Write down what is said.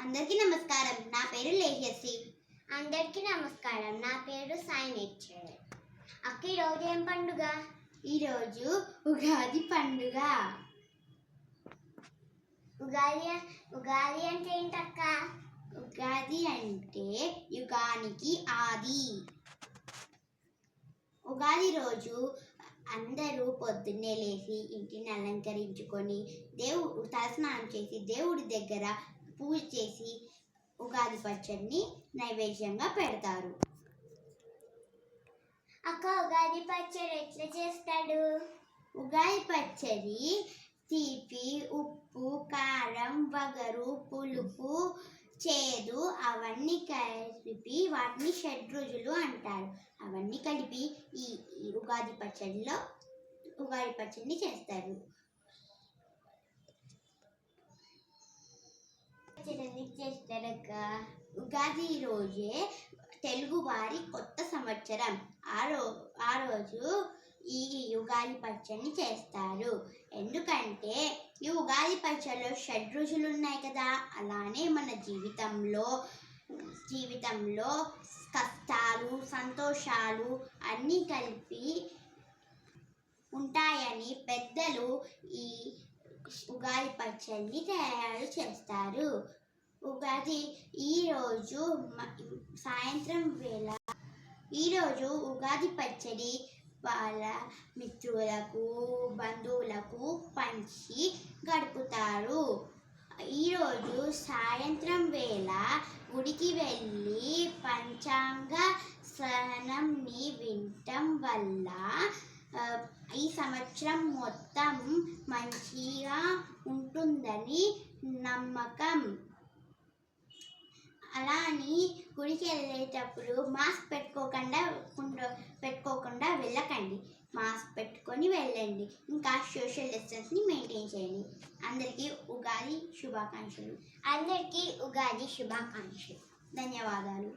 అందరికీ నమస్కారం. నా పేరు లేహ్యశ్రీ. అందరికీ నమస్కారం. నా పేరు సాయి నేచర్. అక్క ఈరోజు ఏం పండుగ? ఈరోజు ఉగాది పండుగ. ఉగాది అంటే ఏంటక్క? ఉగాది అంటే యుగానికి ఆది. ఉగాది రోజు అందరూ పొద్దున్నే లేచి ఇంటిని అలంకరించుకొని తలస్నానం చేసి దేవుడి దగ్గర పూజ చేసి ఉగాది పచ్చడిని నైవేద్యంగా పెడతారు. అక్క ఉగాది పచ్చడి ఎట్లా చేస్తాడు? ఉగాది పచ్చడి తీపి, ఉప్పు, కారం, వగరు, పులుపు, చేదు అవన్నీ కలిపి వాటిని షడ్రుచులు అంటారు. అవన్నీ కలిపి ఈ ఉగాది పచ్చడిని చేస్తారు. చేస్తారక్క? ఉగాది రోజే తెలుగు వారి కొత్త సంవత్సరం. ఆ రోజు ఈ ఉగాది పచ్చడిని చేస్తారు. ఎందుకంటే ఈ ఉగాది పచ్చడిలో షడ్రుచులు ఉన్నాయి కదా, అలానే మన జీవితంలో కష్టాలు సంతోషాలు అన్నీ కలిపి ఉంటాయని పెద్దలు ఈ ఉగాది పచ్చడిని తయారు చేస్తారు. ఈరోజు ఉగాది పచ్చడి వాళ్ళ మిత్రులకు బంధువులకు పంచి గడుపుతారు. ఈరోజు సాయంత్రం వేళ గుడికి వెళ్ళి పంచాంగ శ్రవణంని వినటం వల్ల ఈ సంవత్సరం మొత్తం మంచిగా ఉంటుందని నమ్మకం. అలాని గుడికి వెళ్ళేటప్పుడు మాస్క్ పెట్టుకోకుండా వెళ్ళకండి. మాస్క్ పెట్టుకొని వెళ్ళండి. ఇంకా సోషల్ డిస్టెన్స్ని మెయింటైన్ చేయండి. అందరికీ ఉగాది శుభాకాంక్షలు. ధన్యవాదాలు.